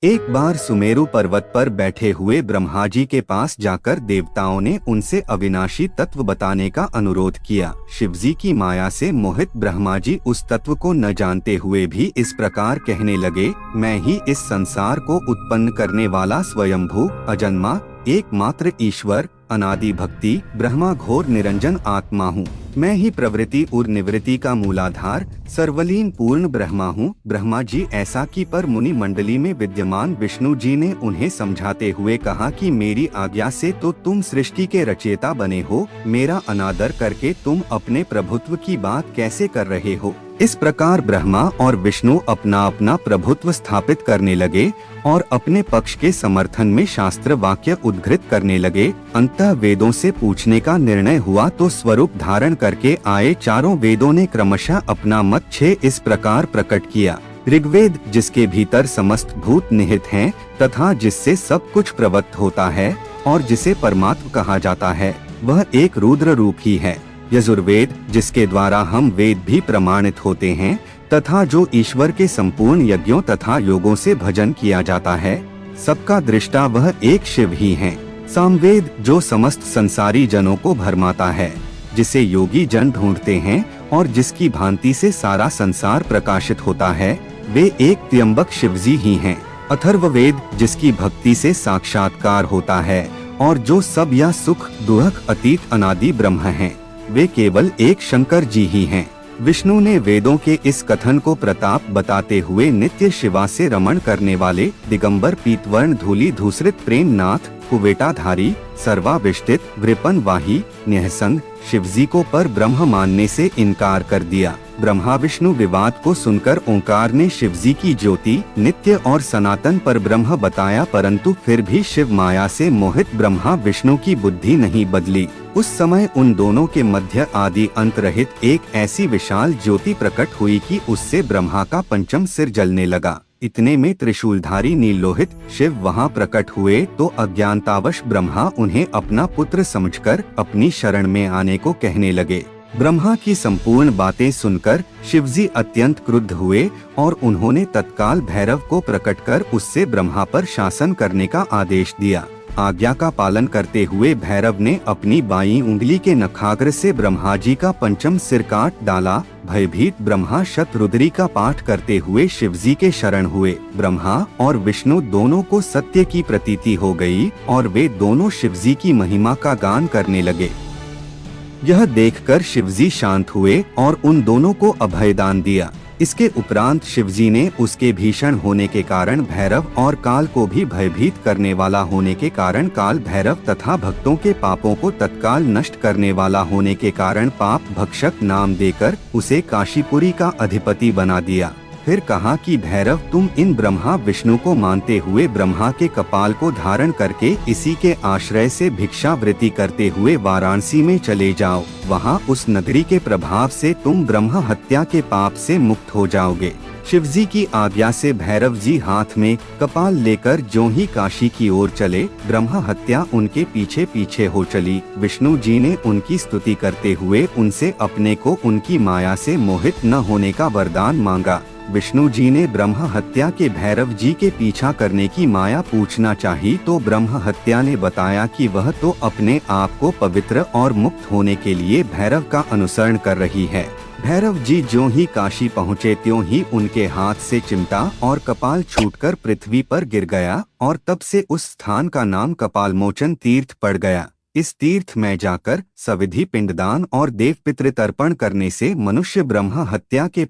एक बार सुमेरु पर्वत पर बैठे हुए ब्रह्मा जी के पास जाकर देवताओं ने उनसे अविनाशी तत्व बताने का अनुरोध किया। शिवजी की माया से मोहित ब्रह्मा जी उस तत्व को न जानते हुए भी इस प्रकार कहने लगे, मैं ही इस संसार को उत्पन्न करने वाला स्वयंभू अजन्मा एकमात्र ईश्वर अनादि भक्ति ब्रह्मा घोर निरंजन आत्मा हूँ। मैं ही प्रवृत्ति और निवृत्ति का मूलाधार सर्वलीन पूर्ण ब्रह्मा हूँ। ब्रह्मा जी ऐसा कि पर मुनि मंडली में विद्यमान विष्णु जी ने उन्हें समझाते हुए कहा कि मेरी आज्ञा से तो तुम सृष्टि के रचयिता बने हो, मेरा अनादर करके तुम अपने प्रभुत्व की बात कैसे कर रहे हो। इस प्रकार ब्रह्मा और विष्णु अपना अपना प्रभुत्व स्थापित करने लगे और अपने पक्ष के समर्थन में शास्त्र वाक्य उद्धृत करने लगे। अंततः वेदों से पूछने का निर्णय हुआ तो स्वरूप धारण करके आए चारों वेदों ने क्रमशः अपना मत 6 इस प्रकार प्रकट किया। ऋग्वेद, जिसके भीतर समस्त भूत निहित हैं तथा जिससे सब कुछ प्रवत्त होता है और जिसे परमात्मा कहा जाता है, वह एक रुद्र रूप ही है। यजुर्वेद, जिसके द्वारा हम वेद भी प्रमाणित होते हैं तथा जो ईश्वर के संपूर्ण यज्ञों तथा योगों से भजन किया जाता है, सबका दृष्टा वह एक शिव ही है। सामवेद, जो समस्त संसारी जनों को भरमाता है, जिसे योगी जन ढूंढते हैं और जिसकी भांति से सारा संसार प्रकाशित होता है, वे एक त्र्यंबक शिवजी ही हैं। अथर्ववेद, जिसकी भक्ति से साक्षात्कार होता है और जो सब या सुख दुख अतीत अनादि ब्रह्म हैं, वे केवल एक शंकर जी ही हैं। विष्णु ने वेदों के इस कथन को प्रताप बताते हुए नित्य शिवा से रमण करने वाले दिगंबर पीतवर्ण धूली धूसरित प्रेम नाथ कुवेटाधारी सर्वाविष्टित वृपन वाही निहसंग शिवजी को पर ब्रह्म मानने से इनकार कर दिया। ब्रह्मा विष्णु विवाद को सुनकर ओंकार ने शिवजी की ज्योति नित्य और सनातन पर ब्रह्म बताया, परंतु फिर भी शिव माया से मोहित ब्रह्मा विष्णु की बुद्धि नहीं बदली। उस समय उन दोनों के मध्य आदि अंत रहित एक ऐसी विशाल ज्योति प्रकट हुई कि उससे ब्रह्मा का पंचम सिर जलने लगा। इतने में त्रिशूलधारी नीलोहित शिव वहां प्रकट हुए तो अज्ञानतावश ब्रह्मा उन्हें अपना पुत्र समझकर अपनी शरण में आने को कहने लगे। ब्रह्मा की संपूर्ण बातें सुनकर शिवजी अत्यंत क्रुद्ध हुए और उन्होंने तत्काल भैरव को प्रकट कर उससे ब्रह्मा पर शासन करने का आदेश दिया। आज्ञा का पालन करते हुए भैरव ने अपनी बाईं उंगली के नखाग्र से ब्रह्मा जी का पंचम सिर काट डाला। भयभीत ब्रह्मा शतरुद्री का पाठ करते हुए शिवजी के शरण हुए। ब्रह्मा और विष्णु दोनों को सत्य की प्रतीति हो गई और वे दोनों शिवजी की महिमा का गान करने लगे। यह देखकर शिवजी शांत हुए और उन दोनों को अभयदान दिया। इसके उपरांत शिवजी ने उसके भीषण होने के कारण भैरव और काल को भी भयभीत करने वाला होने के कारण काल भैरव तथा भक्तों के पापों को तत्काल नष्ट करने वाला होने के कारण पाप भक्षक नाम देकर उसे काशीपुरी का अधिपति बना दिया। फिर कहा कि भैरव, तुम इन ब्रह्मा विष्णु को मानते हुए ब्रह्मा के कपाल को धारण करके इसी के आश्रय से भिक्षावृत्ति करते हुए वाराणसी में चले जाओ। वहां उस नगरी के प्रभाव से तुम ब्रह्म हत्या के पाप से मुक्त हो जाओगे। शिवजी की आज्ञा से भैरव जी हाथ में कपाल लेकर ज्यों ही काशी की ओर चले, ब्रह्म हत्या उनके पीछे पीछे हो चली। विष्णु जी ने उनकी स्तुति करते हुए उनसे अपने को उनकी माया से मोहित न होने का वरदान मांगा। विष्णु जी ने ब्रह्म हत्या के भैरव जी के पीछा करने की माया पूछना चाही तो ब्रह्म हत्या ने बताया कि वह तो अपने आप को पवित्र और मुक्त होने के लिए भैरव का अनुसरण कर रही है। भैरव जी ज्यों ही काशी पहुँचे त्यों ही उनके हाथ से चिमटा और कपाल छूटकर पृथ्वी पर गिर गया और तब से उस स्थान का नाम कपालमोचन तीर्थ पड़ गया। इस तीर्थ में जाकर सविधि पिंडदान और देव पितृ तर्पण करने से मनुष्य ब्रह्म हत्या के